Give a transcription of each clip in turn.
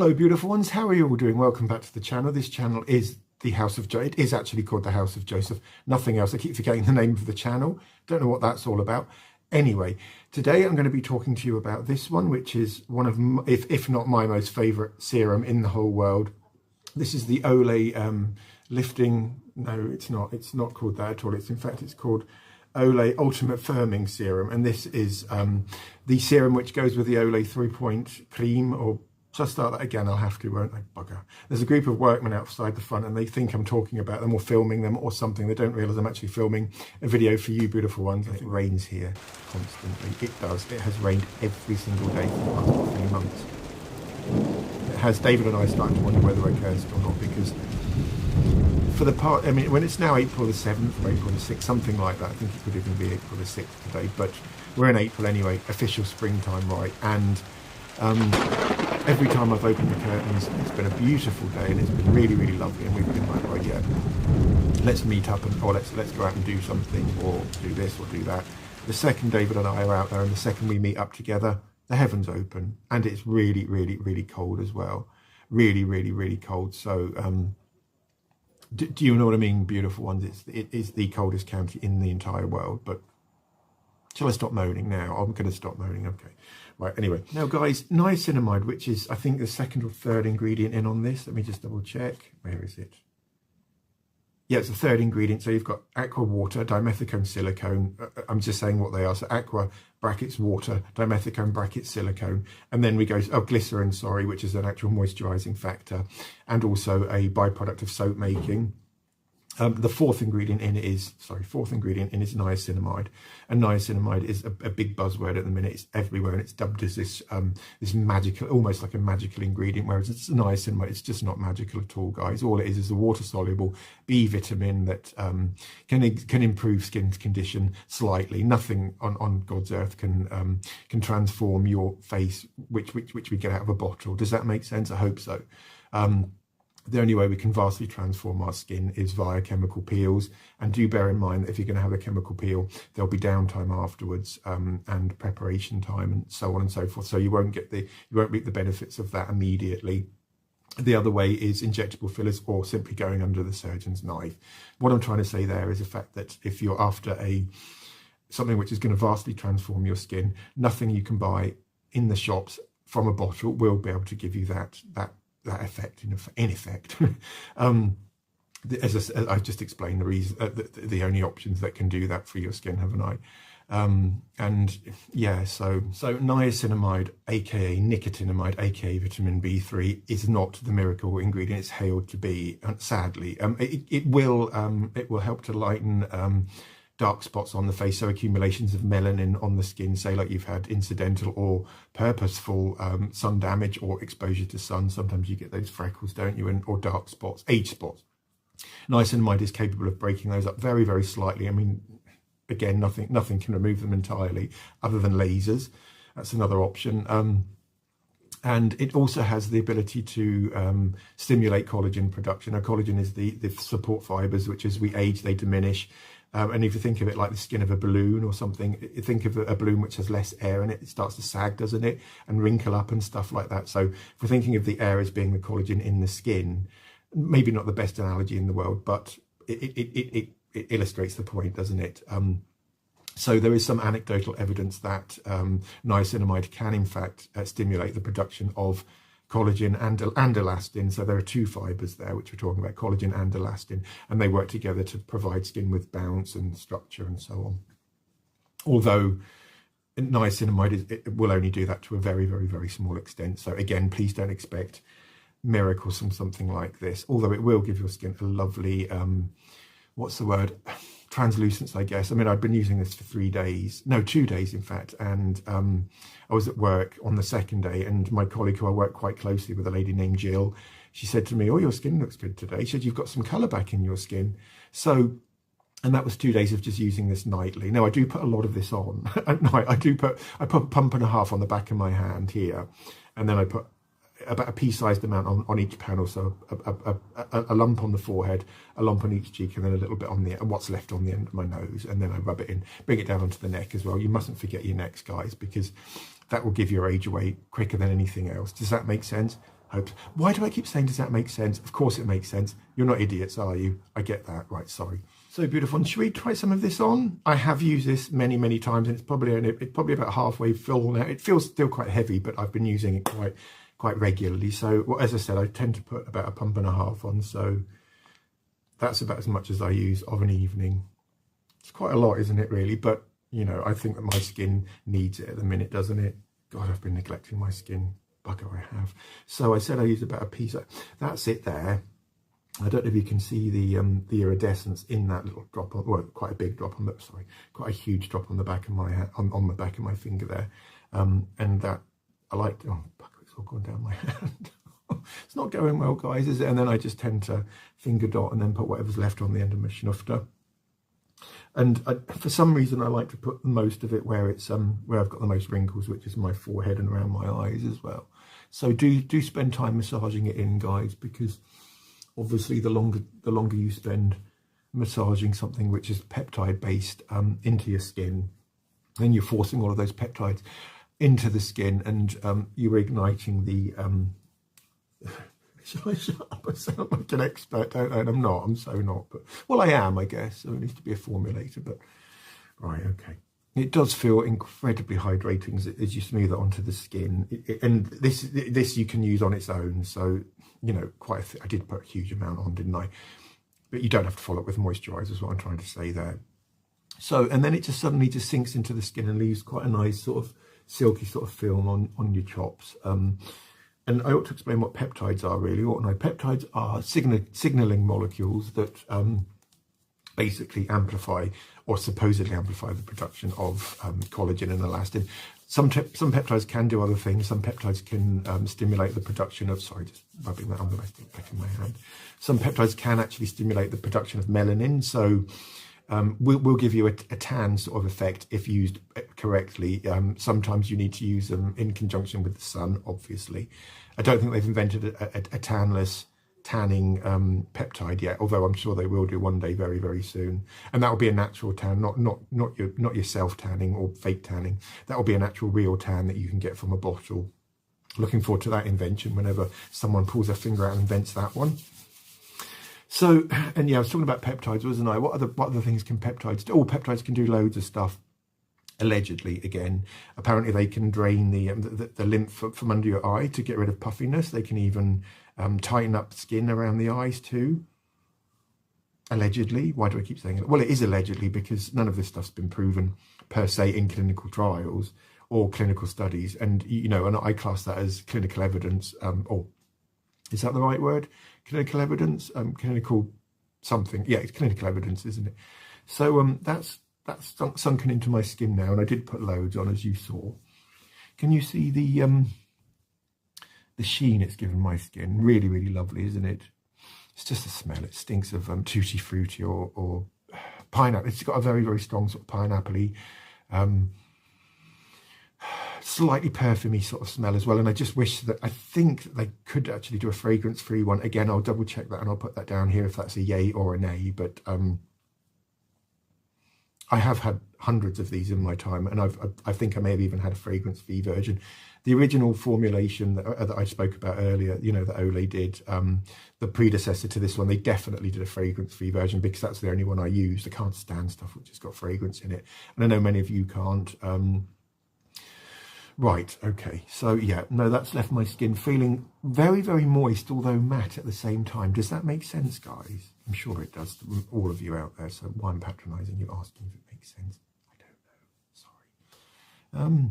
Hello beautiful ones, how are you all doing? Welcome back to the channel. This channel is the House of Joseph. It is actually called the House of Joseph, nothing else. I keep forgetting the name of the channel. Don't know what that's all about. Anyway, today I'm going to be talking to you about this one, which is one of, if not my most favourite serum in the whole world. This is the Olay lifting, no it's not called that at all. In fact it's called Olay Ultra Firming Serum, and this is the serum which goes with the Olay 3-point cream, or shall I start that again? I'll have to, won't I? Bugger. There's a group of workmen outside the front and they think I'm talking about them or filming them or something. They don't realise I'm actually filming a video for you beautiful ones. It rains here constantly. It does. It has rained every single day for the past 3 months. It has. David and I started to wonder whether we're cursed or not, because for the part, I mean, when it's now April the 7th or April the 6th, something like that, I think it could even be April the 6th today, but we're in April anyway, official springtime, right? And every time I've opened the curtains, it's been a beautiful day and it's been really, really lovely, and we've been like, right, yeah, let's meet up and or let's go out and do something, or do this or do that. The second David and I are out there, and the second we meet up together, the heavens open, and it's really, really, really cold as well. Really, really, really cold. So do you know what I mean, beautiful ones? It is the coldest county in the entire world. But shall I stop moaning now? I'm going to stop moaning. Okay. Right. Anyway, now guys, niacinamide, which is I think the second or third ingredient in on this. Let me just double check. Where is it? Yeah, it's the third ingredient. So you've got aqua, water, dimethicone, silicone. I'm just saying what they are. So aqua brackets water, dimethicone brackets silicone, and then we go glycerine, sorry, which is an actual moisturising factor, and also a byproduct of soap making. The fourth ingredient in is niacinamide, and niacinamide is a big buzzword at the minute. It's everywhere, and it's dubbed as this this magical, almost like a magical ingredient, whereas it's niacinamide. It's just not magical at all, guys. All it is a water soluble B vitamin that can improve skin condition slightly. Nothing on God's earth can transform your face, which we get out of a bottle. Does that make sense? I hope so. The only way we can vastly transform our skin is via chemical peels, and do bear in mind that if you're going to have a chemical peel, there'll be downtime afterwards, and preparation time, and so on and so forth. So you won't reap the benefits of that immediately. The other way is injectable fillers, or simply going under the surgeon's knife. What I'm trying to say there is the fact that if you're after something which is going to vastly transform your skin, nothing you can buy in the shops from a bottle will be able to give you that effect, in effect. As I've just explained, the reason, the only options that can do that for your skin, haven't I? And yeah, so niacinamide, aka nicotinamide, aka vitamin B3, is not the miracle ingredient it's hailed to be. Sadly, it will help to lighten dark spots on the face, so accumulations of melanin on the skin, say like you've had incidental or purposeful sun damage or exposure to sun. Sometimes you get those freckles, don't you, or dark spots, age spots. Niacinamide is capable of breaking those up very, very slightly. I mean, again, nothing can remove them entirely other than lasers. That's another option. And it also has the ability to stimulate collagen production. Now, collagen is the support fibers, which as we age, they diminish. And if you think of it like the skin of a balloon or something, think of a balloon which has less air in it, it starts to sag, doesn't it? And wrinkle up and stuff like that. So if we're thinking of the air as being the collagen in the skin, maybe not the best analogy in the world, but it illustrates the point, doesn't it? So there is some anecdotal evidence that niacinamide can in fact stimulate the production of collagen and elastin. So there are two fibers there which we're talking about, collagen and elastin, and they work together to provide skin with bounce and structure and so on. Although niacinamide it will only do that to a very, very, very small extent. So again, please don't expect miracles from something like this, although it will give your skin a lovely what's the word, translucence, I guess. I mean, I'd been using this for 2 days in fact, and I was at work on the second day, and my colleague, who I work quite closely with, a lady named Jill, she said to me, "Oh, your skin looks good today." She said, "You've got some colour back in your skin." So, and that was 2 days of just using this nightly. Now, I do put a lot of this on at night. I put a pump and a half on the back of my hand here, and then I put about a pea-sized amount on each panel, so a lump on the forehead, a lump on each cheek, and then a little bit on what's left on the end of my nose, and then I rub it in, bring it down onto the neck as well. You mustn't forget your necks, guys, because that will give your age away quicker than anything else. Does that make sense? Hope. Why do I keep saying, does that make sense? Of course it makes sense. You're not idiots, are you? I get that. Right, sorry. So beautiful. Should we try some of this on? I have used this many, many times, and it's probably about halfway full now. It feels still quite heavy, but I've been using it quite regularly. So, well, as I said, I tend to put about 1.5 pumps on. So that's about as much as I use of an evening. It's quite a lot, isn't it, really? But, you know, I think that my skin needs it at the minute, doesn't it? God, I've been neglecting my skin. Bugger, I have. So I said I use about a piece. That's it there. I don't know if you can see the iridescence in that little drop on, well, quite a big drop on the, sorry, quite a huge drop on the back of my hand, on the back of my finger there. And that, I like, oh, bugger, it's all gone down my hand. It's not going well, guys, is it? And then I just tend to finger dot and then put whatever's left on the end of my schnufter. And for some reason, I like to put most of it where it's where I've got the most wrinkles, which is my forehead and around my eyes as well. So do spend time massaging it in, guys, because obviously the longer you spend massaging something which is peptide based into your skin, then you're forcing all of those peptides into the skin, and you're igniting the Shall I shut up? I sound like an expert, don't I? And I'm not, I'm so not. But, well, I am, I guess. So it needs to be a formulator, but, right, okay. It does feel incredibly hydrating as you smooth it onto the skin. And this you can use on its own. So, you know, I did put a huge amount on, didn't I? But you don't have to follow it with moisturiser, is what I'm trying to say there. So, and then it just suddenly just sinks into the skin and leaves quite a nice sort of silky sort of film on your chops. And I ought to explain what peptides are really, oughtn't I? Peptides are signalling molecules that basically amplify or supposedly amplify the production of collagen and elastin. Some peptides can do other things. Some peptides can stimulate the production of, sorry, just rubbing that on the back of my hand. Some peptides can actually stimulate the production of melanin. So we'll give you a tan sort of effect if used correctly. Sometimes you need to use them in conjunction with the sun, obviously. I don't think they've invented a tanless tanning peptide yet, although I'm sure they will do one day very, very soon. And that will be a natural tan, not your self-tanning or fake tanning. That will be an actual real tan that you can get from a bottle. Looking forward to that invention whenever someone pulls their finger out and invents that one. So, and yeah, I was talking about peptides, wasn't I? What other things can peptides do? Oh, peptides can do loads of stuff. Allegedly, again, apparently they can drain the lymph from under your eye to get rid of puffiness. They can even tighten up skin around the eyes too. Allegedly. Why do I keep saying it? Well, it is allegedly because none of this stuff's been proven per se in clinical trials or clinical studies. And, you know, and I class that as clinical evidence, or is that the right word? Clinical evidence, clinical something. Yeah, it's clinical evidence, isn't it? So that's sunken into my skin now, and I did put loads on, as you saw. Can you see the sheen it's given my skin? Really, really lovely, isn't it? It's just a smell. It stinks of tutti frutti or pineapple. It's got a very, very strong sort of pineapple-y, slightly perfumey sort of smell as well. And I just wish that, I think they could actually do a fragrance-free one. Again, I'll double check that and I'll put that down here if that's a yay or a nay. But I have had hundreds of these in my time, and I think I may have even had a fragrance-free version. The original formulation that I spoke about earlier, you know, that Olay did, the predecessor to this one, they definitely did a fragrance-free version because that's the only one I used. I can't stand stuff which has got fragrance in it, and I know many of you can't. Right, okay, so yeah, no, that's left my skin feeling very, very moist, although matte at the same time. Does that make sense, guys? I'm sure it does to all of you out there, so why I'm patronising you, asking if it makes sense? I don't know, sorry.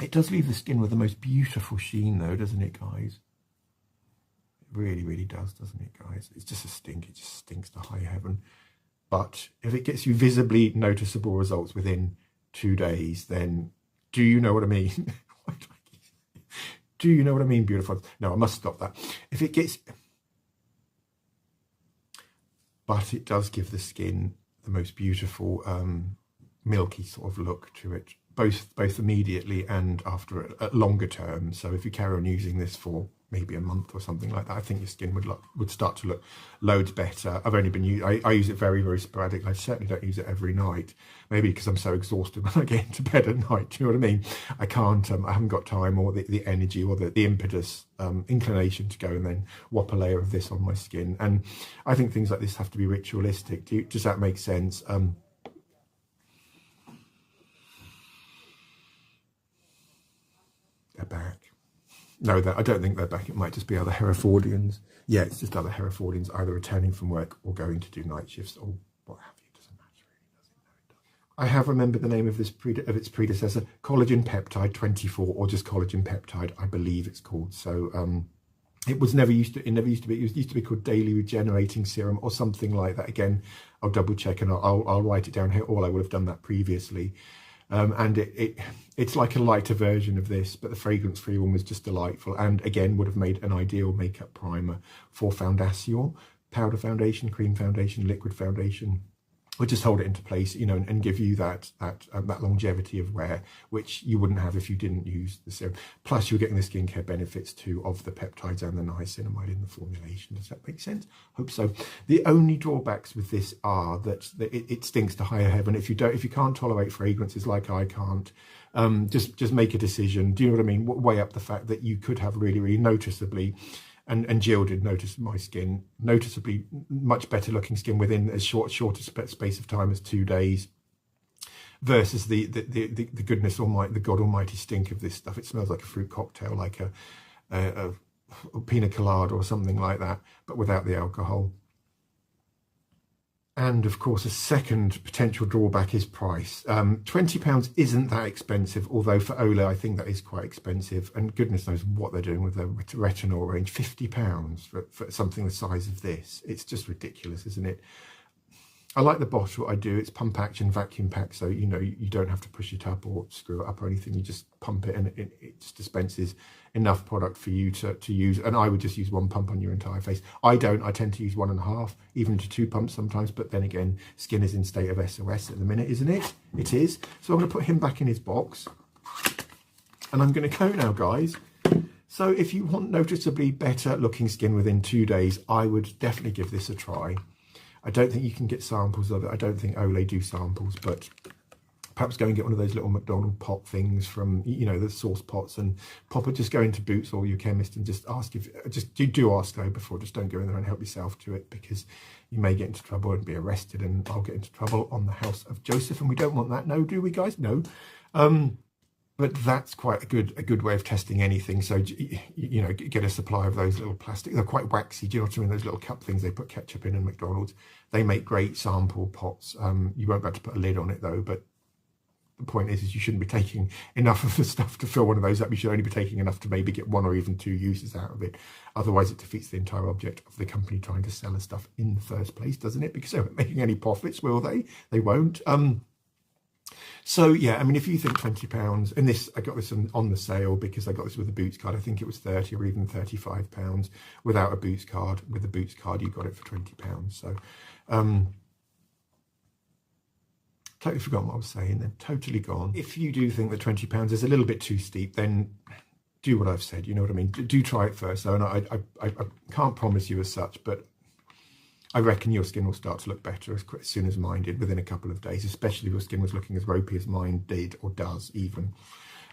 It does leave the skin with the most beautiful sheen, though, doesn't it, guys? It really, really does, doesn't it, guys? It's just a stink. It just stinks to high heaven. But if it gets you visibly noticeable results within 2 days, then do you know what I mean? Do you know what I mean, beautiful? No, I must stop that. If it gets... But it does give the skin the most beautiful, milky sort of look to it, both immediately and after a longer term. So if you carry on using this for maybe a month or something like that, I think your skin would start to look loads better. I've only been I use it very, very sporadically. I certainly don't use it every night, maybe because I'm so exhausted when I get into bed at night. Do you know what I mean? I can't, I haven't got time or the energy or the impetus, inclination to go and then whop a layer of this on my skin. And I think things like this have to be ritualistic. Does that make sense? They're back. No, I don't think they're back. It might just be other Herefordians. Yeah, it's just other Herefordians either returning from work or going to do night shifts or what have you. Doesn't matter really, does it? No, it doesn't. I have remembered the name of this of its predecessor, Collagen Peptide 24, or just Collagen Peptide, I believe it's called. So it was never used to. It never used to be. It used to be called Daily Regenerating Serum or something like that. Again, I'll double check and I'll write it down here. Or I would have done that previously. And it's like a lighter version of this, but the fragrance-free one was just delightful, and again would have made an ideal makeup primer for foundation, powder foundation, cream foundation, liquid foundation. Would just hold it into place, you know, and give you that longevity of wear, which you wouldn't have if you didn't use the serum. Plus, you're getting the skincare benefits too of the peptides and the niacinamide in the formulation. Does that make sense? Hope so. The only drawbacks with this are that it stinks to higher heaven. If you can't tolerate fragrances like I can't, just make a decision. Do you know what I mean? Weigh up the fact that you could have really, really noticeably. And Jill did notice my skin, noticeably much better looking skin within as shorter space of time as 2 days, versus the goodness almighty, the God Almighty stink of this stuff. It smells like a fruit cocktail, like a pina colada or something like that, but without the alcohol. And of course, a second potential drawback is price. £20 isn't that expensive, although for Olay, I think that is quite expensive. And goodness knows what they're doing with their retinol range. £50 for something the size of this. It's just ridiculous, isn't it? I like the bottle. I do. It's pump action, vacuum pack, so you know you don't have to push it up or screw it up or anything. You just pump it, and it just dispenses enough product for you to use. And I would just use one pump on your entire face. I don't. I tend to use 1.5, even to 2 pumps sometimes. But then again, skin is in state of SOS at the minute, isn't it? It is. So I'm going to put him back in his box, and I'm going to go now, guys. So if you want noticeably better looking skin within 2 days, I would definitely give this a try. I don't think you can get samples of it. I don't think Olay do samples, but perhaps go and get one of those little McDonald's pot things from, you know, the sauce pots, and pop it. Just go into Boots or your chemist and just ask do ask though before. Just don't go in there and help yourself to it, because you may get into trouble and be arrested, and I'll get into trouble on the House of Joseph, and we don't want that. No, do we, guys? No. But that's quite a good way of testing anything. So, you know, get a supply of those little plastic. They're quite waxy. Do you know what I mean? Those little cup things they put ketchup in McDonald's. They make great sample pots. You won't be able to put a lid on it though. But the point is you shouldn't be taking enough of the stuff to fill one of those up. You should only be taking enough to maybe get 1 or even 2 uses out of it. Otherwise, it defeats the entire object of the company trying to sell us stuff in the first place, doesn't it? Because they won't making any profits, will they? They won't. So yeah, I mean, if you think £20, and this, I got this on the sale because I got this with a Boots card. I think it was 30 or even £35 without a Boots card. With the Boots card, you got it for £20. So totally forgotten what I was saying then. Totally gone. If you do think that £20 is a little bit too steep, then do what I've said. You know what I mean? Do try it first. So, and I can't promise you as such, but I reckon your skin will start to look better as soon as mine did within a couple of days, especially if your skin was looking as ropey as mine did or does even.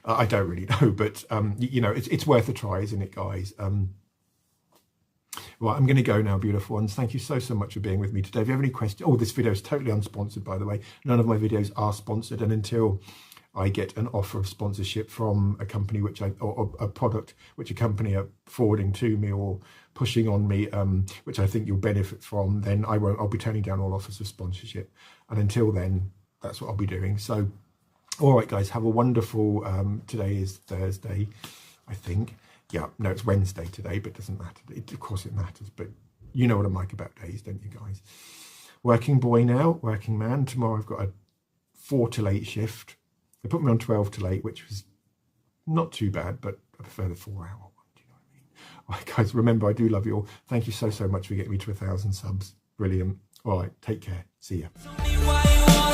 I don't really know, but you know, it's worth a try, isn't it, guys? Right, I'm going to go now, beautiful ones. Thank you so much for being with me today. If you have any questions, oh, this video is totally unsponsored, by the way. None of my videos are sponsored, and until I get an offer of sponsorship from a company or a product which a company are forwarding to me or pushing on me, which I think you'll benefit from, then I'll be turning down all offers of sponsorship. And until then, that's what I'll be doing. So, all right, guys, have a wonderful, today is Thursday, I think. Yeah, no, it's Wednesday today, but it doesn't matter. Of course it matters, but you know what I'm like about days, don't you, guys? Working boy now, working man. Tomorrow I've got a 4 till 8 shift. They put me on 12 till 8, which was not too bad, but I prefer the 4-hour one. Do you know what I mean? All right, guys, remember, I do love you all. Thank you so much for getting me to 1,000 subs. Brilliant. All right, take care. See ya.